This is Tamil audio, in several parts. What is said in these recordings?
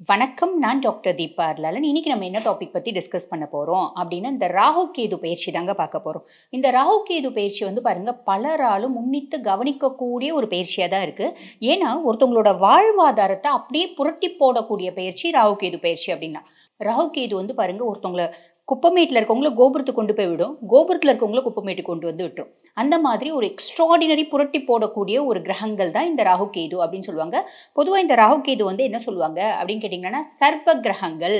வணக்கம், நான் டாக்டர் தீபா அர்லாலன். இன்னைக்கு நம்ம என்ன டாபிக் பற்றி டிஸ்கஸ் பண்ண போகிறோம் அப்படின்னா, இந்த ராகு கேது பயிற்சி தாங்க பார்க்க போகிறோம். இந்த ராகு கேது பயிற்சி வந்து பாருங்க, பலராலும் முன்னித்து கவனிக்கக்கூடிய ஒரு பயிற்சியாக தான் இருக்குது. ஏன்னா ஒருத்தவங்களோட வாழ்வாதாரத்தை அப்படியே புரட்டி போடக்கூடிய பயிற்சி ராகு கேது பயிற்சி அப்படின்னா. ராகு கேது வந்து பாருங்க, ஒருத்தவங்களை குப்பமேட்டில் இருக்கவங்கள கோபுரத்துக்கு கொண்டு போய் விடும், கோபுரத்தில் இருக்கவங்கள குப்பமேட்டுக்கு கொண்டு வந்து விட்டுரும். அந்த மாதிரி ஒரு எக்ஸ்ட்ராடினரி புரட்டி போடக்கூடிய ஒரு கிரகங்கள் தான் இந்த ராகு கேது அப்படின்னு சொல்லுவாங்க. பொதுவாக இந்த ராகு கேது வந்து என்ன சொல்லுவாங்க அப்படின்னு கேட்டிங்கன்னா, சர்ப்ப கிரகங்கள்,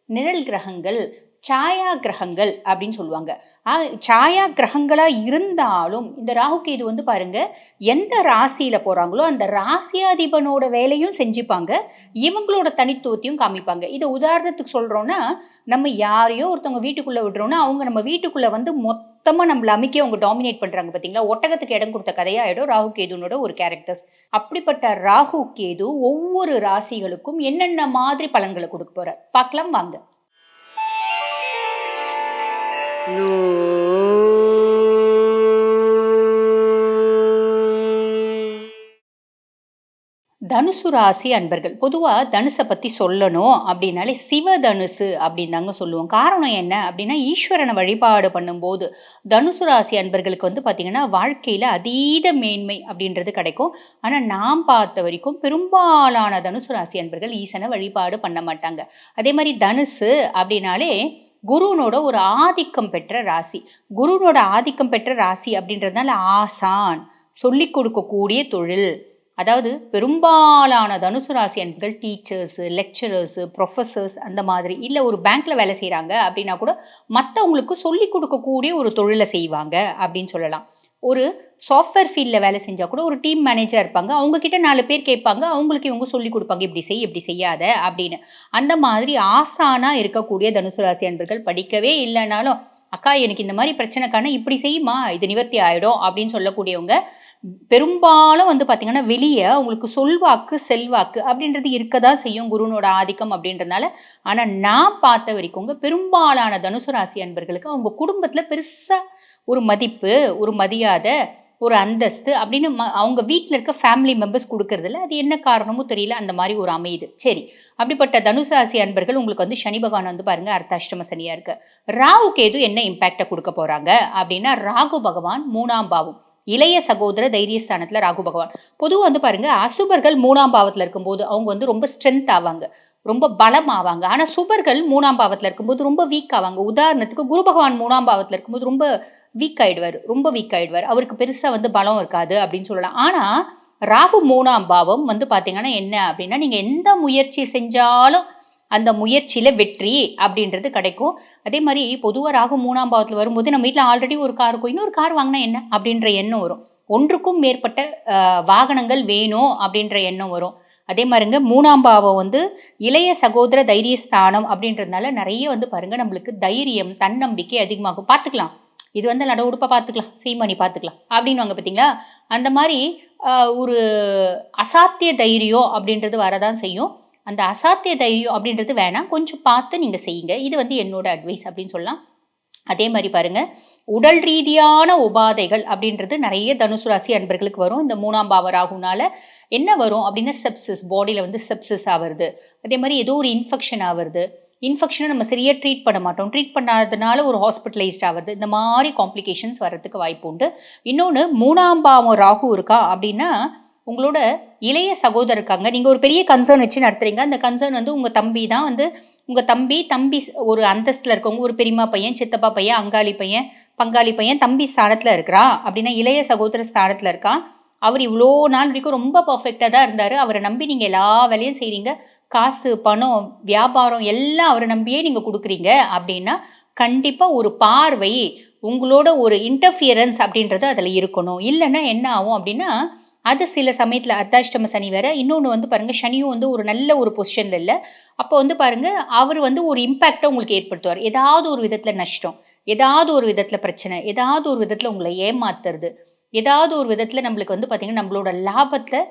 நிழல் கிரகங்கள், சாயா கிரகங்கள் அப்படின்னு சொல்லுவாங்க. சாயா கிரகங்களாக இருந்தாலும் இந்த ராகு கேது வந்து பாருங்க, எந்த ராசியில் போகிறாங்களோ அந்த ராசியாதிபனோட வேலையும் செஞ்சுப்பாங்க, இவங்களோட தனித்துவத்தையும் காமிப்பாங்க. இதை உதாரணத்துக்கு சொல்கிறோன்னா, நம்ம யாரையோ ஒருத்தவங்க வீட்டுக்குள்ளே விடுறோன்னா அவங்க நம்ம வீட்டுக்குள்ளே வந்து மொத்தமாக நம்மளை அமைக்க அவங்க டாமினேட் பண்ணுறாங்க பார்த்தீங்களா. ஒட்டகத்துக்கு இடம் கொடுத்த கதையாயிடும் ராகு கேதுனோட ஒரு கேரக்டர்ஸ். அப்படிப்பட்ட ராகு கேது ஒவ்வொரு ராசிகளுக்கும் என்னென்ன மாதிரி பலன்களை கொடுக்க போகிற பார்க்கலாம் வாங்க. தனுசு ராசி அன்பர்கள், பொதுவாக தனுசை பற்றி சொல்லணும் அப்படின்னாலே சிவதனுசு அப்படின்னு தாங்க சொல்லுவோம். காரணம் என்ன அப்படின்னா, ஈஸ்வரனை வழிபாடு பண்ணும்போது தனுசு ராசி அன்பர்களுக்கு வந்து பார்த்திங்கன்னா வாழ்க்கையில் அதீத மேன்மை அப்படின்றது கிடைக்கும். ஆனால் நாம் பார்த்த வரைக்கும் பெரும்பாலான தனுசு ராசி அன்பர்கள் ஈசனை வழிபாடு பண்ண மாட்டாங்க. அதே மாதிரி தனுசு அப்படின்னாலே குருனோட ஒரு ஆதிக்கம் பெற்ற ராசி. குருனோட ஆதிக்கம் பெற்ற ராசி அப்படின்றதுனால ஆசான், சொல்லிக் கொடுக்கக்கூடிய தொழில். அதாவது பெரும்பாலான தனுசு ராசி அன்பர்கள் டீச்சர்ஸு, லெக்சரர்ஸு, ப்ரொஃபஸர்ஸ் அந்த மாதிரி, இல்லை ஒரு பேங்க்கில் வேலை செய்கிறாங்க அப்படின்னா கூட மற்றவங்களுக்கு சொல்லிக் கொடுக்கக்கூடிய ஒரு தொழிலை செய்வாங்க அப்படின்னு சொல்லலாம். ஒரு சாஃப்ட்வேர் ஃபீல்டில் வேலை செஞ்சால் கூட ஒரு டீம் மேனேஜராக இருப்பாங்க, அவங்கக்கிட்ட 4 பேர் கேட்பாங்க, அவங்களுக்கு இவங்க சொல்லிக் கொடுப்பாங்க, இப்படி செய் இப்படி செய்யாத அப்படின்னு. அந்த மாதிரி ஆசானாக இருக்கக்கூடிய தனுசு ராசி அன்பர்கள் படிக்கவே இல்லைனாலும், அக்கா எனக்கு இந்த மாதிரி பிரச்சனைக்கான இப்படி செய்யுமா, இது நிவர்த்தி ஆகிடும் அப்படின்னு சொல்லக்கூடியவங்க பெரும்பாலும் வந்து பார்த்திங்கன்னா வெளியே அவங்களுக்கு சொல்வாக்கு செல்வாக்கு அப்படின்றது இருக்க தான் செய்யும் குருனோட ஆதிக்கம் அப்படின்றதுனால. ஆனால் நான் பார்த்த வரைக்கும் பெரும்பாலான தனுசு ராசி அன்பர்களுக்கு அவங்க குடும்பத்தில் பெருசாக ஒரு மதிப்பு, ஒரு மரியாதை, ஒரு அந்தஸ்து அப்படின்னு அவங்க வீட்டில் இருக்க ஃபேமிலி மெம்பர்ஸ் கொடுக்கறதில்ல. அது என்ன காரணமும் தெரியல, அந்த மாதிரி ஒரு அமையுது. சரி, அப்படிப்பட்ட தனுசு ராசி அன்பர்கள் உங்களுக்கு வந்து சனி பகவான் வந்து பாருங்கள் அர்த்தாஷ்டம சனியாக இருக்குது. ராகு கேது என்ன இம்பேக்டை கொடுக்க போகிறாங்க அப்படின்னா, ராகு பகவான் 3ஆம் பாவம், இளைய சகோதர தைரியஸ்தானத்தில் ராகு பகவான். பொதுவாக வந்து பாருங்கள், அசுபர்கள் 3ஆம் பாவத்தில் இருக்கும்போது அவங்க வந்து ரொம்ப ஸ்ட்ரென்த் ஆவாங்க, ரொம்ப பலம் ஆவாங்க. ஆனால் சுபர்கள் 3ஆம் பாவத்தில் இருக்கும்போது ரொம்ப வீக் ஆவாங்க. உதாரணத்துக்கு குரு பகவான் 3ஆம் பாவத்தில் இருக்கும்போது ரொம்ப வீக் ஆகிடுவார். அவருக்கு பெருசாக வந்து பலம் இருக்காது அப்படின்னு சொல்லலாம். ஆனால் ராகு 3ஆம் பாவம் வந்து பார்த்தீங்கன்னா என்ன அப்படின்னா, நீங்கள் எந்த முயற்சி செஞ்சாலும் அந்த முயற்சியில் வெற்றி அப்படின்றது கிடைக்கும். அதே மாதிரி பொதுவாக ராகு 3ஆம் பாவத்தில் வரும்போது நம்ம வீட்டில் ஆல்ரெடி ஒரு கார் இருக்கும், இன்னொரு கார் வாங்கினா என்ன அப்படின்ற எண்ணம் வரும். ஒன்றுக்கும் மேற்பட்ட வாகனங்கள் வேணும் அப்படின்ற எண்ணம் வரும். அதே மாதிரிங்க 3ஆம் பாவம் வந்து இளைய சகோதர தைரியஸ்தானம் அப்படின்றதுனால நிறைய வந்து பாருங்கள் நம்மளுக்கு தைரியம், தன்னம்பிக்கை அதிகமாகும். பார்த்துக்கலாம், இது வந்து நட உடுப்பை பார்த்துக்கலாம், சீமானி பார்த்துக்கலாம் அப்படின்னு வாங்க பார்த்தீங்களா. அந்த மாதிரி ஒரு அசாத்திய தைரியம் அப்படின்றது வரதான் செய்யும். அந்த அசாத்திய தைரியம் அப்படின்றது வேணாம், கொஞ்சம் பார்த்து நீங்கள் செய்யுங்க. இது வந்து என்னோட அட்வைஸ் அப்படின்னு சொல்லலாம். அதே மாதிரி பாருங்கள், உடல் ரீதியான உபாதைகள் அப்படின்றது நிறைய தனுசு ராசி அன்பர்களுக்கு வரும். இந்த 3ஆம் பாவ ராகுனால என்ன வரும் அப்படின்னா, செப்சிஸ், பாடியில் வந்து செப்சிஸ் ஆகிறது. அதே மாதிரி ஏதோ ஒரு இன்ஃபெக்ஷன் ஆகிறது. இன்ஃபெக்ஷனை நம்ம சரியாக ட்ரீட் பண்ண மாட்டோம், ட்ரீட் பண்ணாததுனால ஒரு ஹாஸ்பிட்டலைஸ்ட் ஆகிறது. இந்த மாதிரி காம்ப்ளிகேஷன்ஸ் வர்றதுக்கு வாய்ப்பு உண்டு. இன்னொன்று, 3ஆம் பாவம் ராகு இருக்கா அப்படின்னா உங்களோட இளைய சகோதரர் இருக்காங்க, நீங்கள் ஒரு பெரிய கன்சர்ன் வச்சு நடத்துகிறீங்க. அந்த கன்சர்ன் வந்து உங்கள் தம்பி தான் வந்து உங்கள் தம்பி ஒரு அந்தஸ்தில் இருக்கவங்க, ஒரு பெரியம்மா பையன், சித்தப்பா பையன், அங்காளி பையன், பங்காளி பையன் தம்பி ஸ்தானத்தில் இருக்கிறான் அப்படின்னா, இளைய சகோதர ஸ்தானத்தில் இருக்கான். அவர் இவ்வளோ நாள் வரைக்கும் ரொம்ப பர்ஃபெக்டாக தான் இருந்தார். அவரை நம்பி நீங்கள் எல்லா வேலையும் செய்கிறீங்க, காசு, பணம், வியாபாரம் எல்லாம் அவரை நம்பியே நீங்கள் கொடுக்குறீங்க அப்படின்னா, கண்டிப்பாக ஒரு பார்வை, உங்களோட ஒரு இன்டர்ஃபியரன்ஸ் அப்படின்றது அதில் இருக்கணும். இல்லைன்னா என்ன ஆகும் அப்படின்னா, அது சில சமயத்தில் அர்த்தாஷ்டம சனி வேறு. இன்னொன்று வந்து பாருங்கள், சனியும் வந்து ஒரு நல்ல ஒரு பொசிஷனில் இல்லை. அப்போ வந்து பாருங்கள், அவர் வந்து ஒரு இம்பேக்டை உங்களுக்கு ஏற்படுத்துவார். ஏதாவது ஒரு விதத்தில் நஷ்டம், ஏதாவது ஒரு விதத்தில் பிரச்சனை, ஏதாவது ஒரு விதத்தில் உங்களை ஏமாத்துறது, ஏதாவது ஒரு விதத்தில் நம்மளுக்கு வந்து பார்த்திங்கன்னா நம்மளோட லாபத்தில்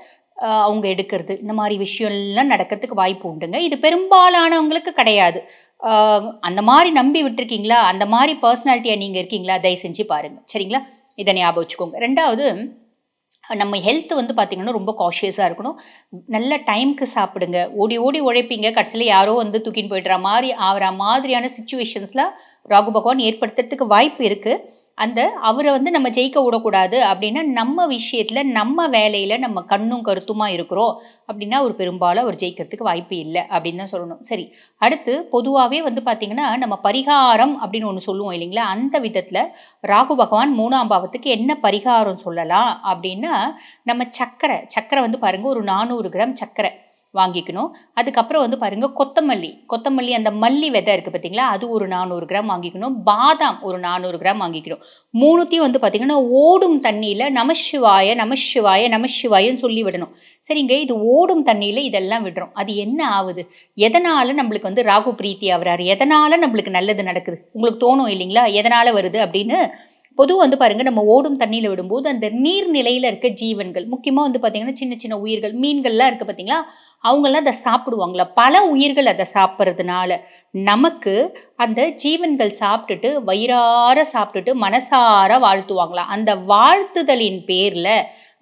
அவங்க எடுக்கிறது, இந்த மாதிரி விஷயம்லாம் நடக்கிறதுக்கு வாய்ப்பு உண்டுங்க. இது பெரும்பாலானவங்களுக்கு கிடையாது. அந்த மாதிரி நம்பி விட்டுருக்கீங்களா, அந்த மாதிரி பர்சனாலிட்டியாக நீங்கள் இருக்கீங்களா, தயவு செஞ்சு பாருங்கள். சரிங்களா? இதை ஞாபகம் வச்சுக்கோங்க. 2வது, நம்ம ஹெல்த் வந்து பார்த்தீங்கன்னா ரொம்ப காஷியஸாக இருக்கணும். நல்ல டைம்க்கு சாப்பிடுங்க. ஓடி ஓடி உழைப்பீங்க. கடைசியில யாரோ வந்து தூக்கின்னு போயிடுற மாரி ஆகுற மாதிரியான சிச்சுவேஷன்ஸ்லாம் ராகு பகவான் ஏற்படுத்துறதுக்கு வாய்ப்பு இருக்கு. அவர வந்து நம்ம ஜெயிக்க விடக்கூடாது அப்படின்னா, நம்ம விஷயத்துல, நம்ம வேலையில நம்ம கண்ணும் கருத்துமா இருக்கிறோம் அப்படின்னா, பெரும்பாலும் அவர் ஜெயிக்கிறதுக்கு வாய்ப்பு இல்ல அப்படின்னு தான் சொல்லணும். சரி, அடுத்து பொதுவாவே வந்து பார்த்தீங்கன்னா, நம்ம பரிகாரம் அப்படின்னு ஒண்ணு சொல்லுவோம் இல்லைங்களா? அந்த விதத்துல ராகு பகவான் 3ஆம் பாவத்துக்கு என்ன பரிகாரம் சொல்லலாம் அப்படின்னா, நம்ம சர்க்கரை வந்து பாருங்க, ஒரு 400 கிராம் சர்க்கரை வாங்கிக்கணும். அதுக்கப்புறம் வந்து பாருங்க, கொத்தமல்லி அந்த மல்லி விதை இருக்கு பார்த்தீங்களா? அது ஒரு 400 கிராம் வாங்கிக்கணும். பாதாம் ஒரு 400 கிராம் வாங்கிக்கணும். 3த்தையும் வந்து பார்த்தீங்கன்னா, ஓடும் தண்ணீல நமசிவாய, நமசிவாய, நமசிவாயன்னு சொல்லி விடணும். சரிங்க, இது ஓடும் தண்ணீல இதெல்லாம் விடுறோம். அது என்ன ஆவுது? எதனால நம்மளுக்கு வந்து ராகு பிரீத்தி ஆவுறாரு? எதனால நம்மளுக்கு நல்லது நடக்குது? உங்களுக்கு தோணும் இல்லைங்களா? எதனால வருது அப்படின்னு? பொதுவா வந்து பாருங்க, நம்ம ஓடும் தண்ணீல விடும்போது அந்த நீர்நிலையில இருக்க ஜீவன்கள், முக்கியமா வந்து பார்த்தீங்கன்னா, சின்ன சின்ன உயிர்கள், மீன்கள்லாம் இருக்கு பார்த்தீங்களா? அவங்கலாம் அத சாப்பிடுவாங்களா? பல உயிர்கள் அத சாப்பிடுறதுனால, நமக்கு அந்த ஜீவன்கள் சாப்பிட்டுட்டு, வயிறார சாப்பிட்டுட்டு, மனசார வாழ்த்துவாங்களாம். அந்த வாழ்த்துதலின் பேர்ல,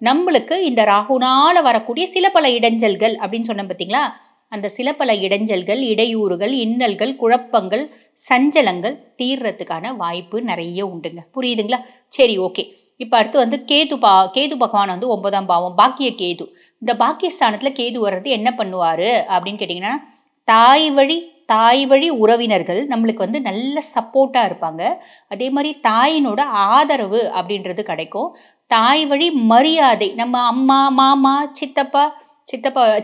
நம்பளுக்கு இந்த ராகுனால வரக்கூடிய சில பல இடைஞ்சல்கள் அப்படின்னு சொன்னேன் பார்த்தீங்களா? அந்த சில பல இடைஞ்சல்கள், இடையூறுகள், இன்னல்கள், குழப்பங்கள், சஞ்சலங்கள் தீர்றதுக்கான வாய்ப்பு நெறைய உண்டுங்க. புரியுதுங்களா? சரி, ஓகே. இப்ப அடுத்து வந்து கேது பகவான் வந்து 9ஆம் பாவம், பாக்கிய கேது. இந்த பாக்கியஸ்தானத்துல கேது வர்றது என்ன பண்ணுவாரு அப்படின்னு கேட்டீங்கன்னா, தாய் வழி உறவினர்கள் நம்மளுக்கு வந்து நல்ல சப்போர்ட்டா இருப்பாங்க. அதே மாரி தாயினோட ஆதரவு அப்படின்றது கிடைக்கும். தாய் வழி மரியாதை, நம்ம அம்மா, மாமா,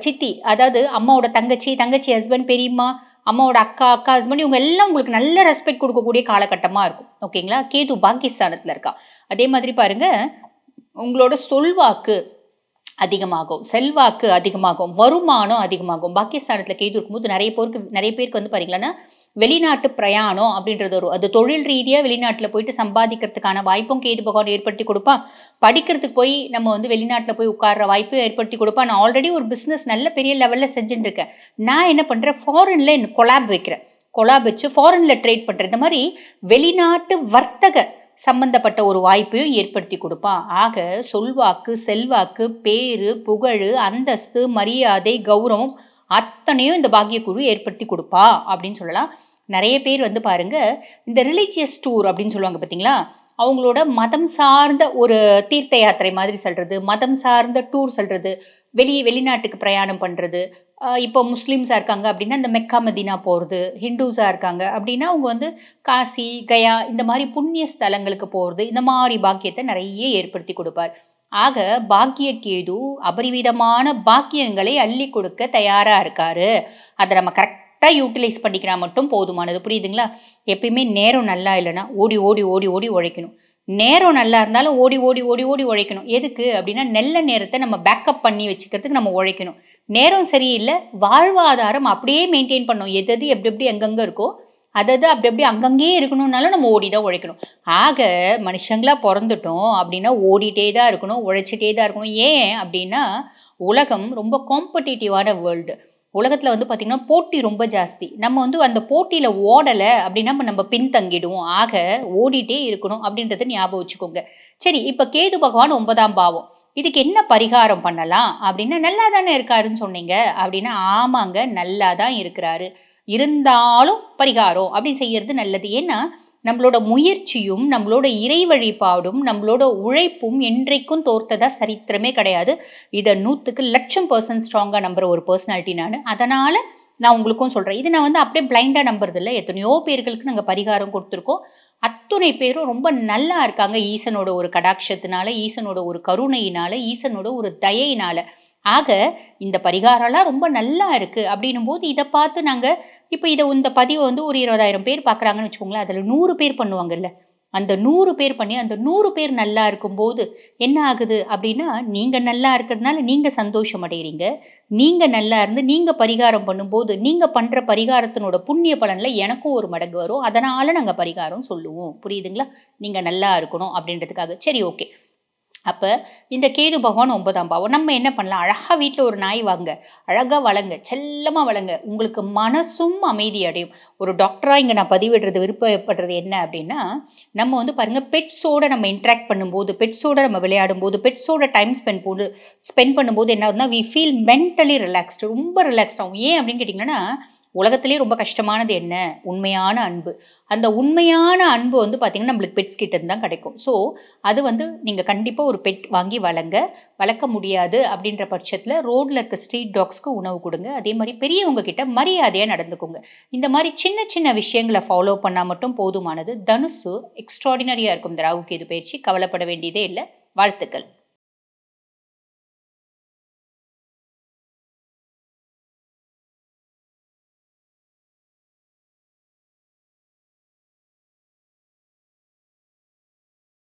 சித்தி, அதாவது அம்மாவோட தங்கச்சி, தங்கச்சி ஹஸ்பண்ட், பெரியம்மா, அம்மாவோட அக்கா, அக்கா ஹஸ்பண்ட், இவங்க எல்லாம் உங்களுக்கு நல்ல ரெஸ்பெக்ட் குடுக்கக்கூடிய காலகட்டமா இருக்கும். ஓகேங்களா? கேது பாக்கியஸ்தானத்துல இருக்கா. அதே மாதிரி பாருங்க, உங்களோட சொல்வாக்கு அதிகமாகும். செல்வாக்கு அதிகமாகும். வருமானம் அதிகமாகும். பாக்கியஸ்தானத்துல கேது இருக்கும்போது நெறைய பேருக்கு வந்து பாத்தீங்கன்னா, வெளிநாட்டு பிரயாணம் அப்படின்றது வரும். அது தொழில் ரீதியா வெளிநாட்டுல போயிட்டு சம்பாதிக்கிறதுக்கான வாய்ப்பும் கேது பகவான் ஏற்படுத்தி குடுப்பான். படிக்கிறதுக்கு போய் நம்ம வந்து வெளிநாட்டுல போய் உட்கார்ற வாய்ப்பும் ஏற்படுத்தி குடுப்பான். நான் ஆல்ரெடி ஒரு பிசினஸ் நல்ல பெரிய லெவல்ல செஞ்சுட்டு இருக்கேன். நான் என்ன பண்றேன், ஃபாரின்ல கொலாப் வைக்கிறேன். கொலாப் வச்சு ஃபாரின்ல ட்ரேட் பண்றேன். இந்த மாரி வெளிநாட்டு வர்த்தக சம்பந்தப்பட்ட ஒரு வாய்ப்பையும் ஏற்படுத்தி கொடுப்பான். ஆக சொல்வாக்கு, செல்வாக்கு, பேரு, புகழு, அந்தஸ்து, மரியாதை, கௌரவம் அத்தனையும் இந்த பாக்கியக்குரு ஏற்படுத்தி கொடுப்பா அப்படின்னு சொல்லலாம். நிறைய பேர் வந்து பாருங்க, இந்த ரிலீஜியஸ் டூர் அப்படின்னு சொல்லுவாங்க பார்த்தீங்களா? அவங்களோட மதம் சார்ந்த ஒரு தீர்த்த யாத்திரை மாதிரி செல்றது, மதம் சார்ந்த டூர் செல்றது, வெளிநாட்டுக்கு பிரயாணம் பண்றது. இப்போ முஸ்லீம்ஸா இருக்காங்க அப்படின்னா, இந்த மெக்கா மதீனா போறது, ஹிந்துஸா இருக்காங்க அப்படின்னா, அவங்க வந்து காசி, கயா இந்த மாரி புண்ணிய ஸ்தலங்களுக்கு போறது, இந்த மாரி பாக்கியத்த நெறைய ஏற்படுத்தி குடுப்பார். ஆக பாக்கியகேது அபரிவிதமான பாக்கியங்களை அள்ளி கொடுக்க தயாரா இருக்காரு. அத நம்ம கரெக்ட்டா யூட்டிலைஸ் பண்ணிக்கினா மட்டும் போதுமானது. புரியுதுங்களா? எப்பயுமே நேரம் நல்லா இல்லன்னா, ஓடி, ஓடி, ஓடி, ஓடி உழைக்கணும். நேரம் நல்லா இருந்தாலும் ஓடி, ஓடி, ஓடி, ஓடி உழைக்கணும். எதுக்கு அப்படின்னா, நல்ல நேரத்த நம்ம பேக்கப் பண்ணி வச்சுக்கிறதுக்கு நம்ம உழைக்கணும். நேரம் சரியில்ல, வாழ்வாதாரம் அப்படியே மெயின்டெயின் பண்ணணும். எது எப்டி எப்டி எங்கெங்க இருக்கோ, அதது அப்படி அப்படி அங்கங்கேயே இருக்கணும்னாலும் நம்ம ஓடி தான் உழைக்கணும். ஆக மனுஷங்களா பொறந்துட்டோம் அப்படின்னா, ஓடிட்டே தான் இருக்கணும், உழைச்சிட்டே தான் இருக்கணும். ஏன் அப்படின்னா, உலகம் ரொம்ப காம்படிட்டிவான வேர்ல்டு. உலகத்துல வந்து பார்த்தீங்கன்னா, போட்டி ரொம்ப ஜாஸ்தி. நம்ம வந்து அந்த போட்டியில ஓடல அப்படின்னா, நம்ம பின்தங்கிடுவோம். ஆக ஓடிட்டே இருக்கணும் அப்படின்றத ஞாபகம் வச்சுக்கோங்க. சரி, இப்ப கேது பகவான் 9ஆம் பாவம். இதுக்கு என்ன பரிகாரம் பண்ணலாம் அப்படின்னா, நல்லா தானே இருக்காருன்னு சொன்னீங்க அப்படின்னா, ஆமாங்க, நல்லா தான் இருக்கிறாரு. இருந்தாலும் பரிகாரம் அப்படின்னு செய்யறது நல்லது. ஏன்னா, நம்மளோட முயற்சியும், நம்மளோட இறை வழிபாடும், நம்மளோட உழைப்பும் என்றைக்கும் தோற்ததா சரித்திரமே கிடையாது. இத 100க்கு 1,00,000% ஸ்ட்ராங்கா நம்புற ஒரு பெர்சனாலிட்டி நானு. அதனால நான் உங்களுக்கும் சொல்றேன். இது நான் வந்து அப்படியே பிளைண்டா நம்புறதில்ல. எத்தனையோ பேர்களுக்கு நாங்க பரிகாரம் குடுத்துருக்கோம். அத்துணை பேரும் ரொம்ப நல்லா இருக்காங்க. ஈசனோட ஒரு கடாட்சத்தினால, ஈசனோட ஒரு கருணையினால, ஈசனோட ஒரு தயையினால. ஆக இந்த பரிகாரம்லாம் ரொம்ப நல்லா இருக்கு அப்படின்னும்போது, இத பார்த்து நாங்க இப்ப இந்த பதிவ வந்து ஒரு 20,000 பேர் பார்க்குறாங்கன்னு வச்சுக்கோங்களேன். அதுல 100 பேர் பண்ணுவாங்கல்ல. அந்த 100 பேர் பண்ணி, அந்த 100 பேர் நல்லா இருக்கும்போது என்ன ஆகுது அப்படின்னா, நீங்க நல்லா இருக்கிறதுனால நீங்க சந்தோஷம் அடையறீங்க. நீங்க நல்லா இருந்து நீங்க பரிகாரம் பண்ணும்போது, நீங்க பண்ற பரிகாரத்தினோட புண்ணிய பலன்ல எனக்கும் ஒரு மடங்கு வரும். அதனால நாங்க பரிகாரம் சொல்லுவோம். புரியுதுங்களா? நீங்க நல்லா இருக்கணும் அப்படின்றதுக்காக. சரி, ஓகே. அப்ப இந்த கேது பகவான் 9ஆம் பாவம். நம்ம என்ன பண்ணலாம்? அழகா வீட்ல ஒரு நாய் வாங்க. அழகா வளங்க. செல்லமா வளங்க. உங்களுக்கு மனசும் அமைதி அடையும். ஒரு டாக்டரா இங்க நான் பதிவிடுறது விருப்பப்படுறது என்ன அப்டின்னா, நம்ம வந்து பாருங்க பெட்ஸோட நம்ம இன்டராக்ட் பண்ணும்போது, பெட்ஸோட நம்ம விளையாடும்போது, பெட்ஸோட டைம் ஸ்பெண்ட் பண்ணும்போது என்ன ஆகுதுன்னா, வி ஃபீல் மென்டலி ரிலாக்ஸ்டு. ரொம்ப ரிலாக்ஸ்ட் ஆகும். ஏன் அப்டின்னு கேட்டீங்கன்னா, உலகத்திலேயே ரொம்ப கஷ்டமானது என்ன? உண்மையான அன்பு. அந்த உண்மையான அன்பு வந்து பார்த்தீங்கன்னா, நம்மளுக்கு பெட்ஸ் கிட்ட இருந்து தான் கிடைக்கும். ஸோ, அது வந்து நீங்க கண்டிப்பா ஒரு பெட் வாங்கி வளங்க. வளர்க்க முடியாது அப்படின்ற பட்சத்தில ரோட்ல இருக்க ஸ்ட்ரீட் டாக்ஸ்க்கு உணவு குடுங்க. அதேமாரி பெரியவங்க கிட்ட மரியாதையா நடந்துக்கோங்க. இந்த மாரி சின்ன சின்ன விஷயங்கள ஃபாலோ பண்ணா மட்டும் போதுமானது. தனுசு எக்ஸ்ட்ரார்டினரியா இருக்கும் இந்த ராகு கேது பயிற்சி. கவலைப்பட வேண்டியதே இல்ல. வாழ்த்துக்கள்.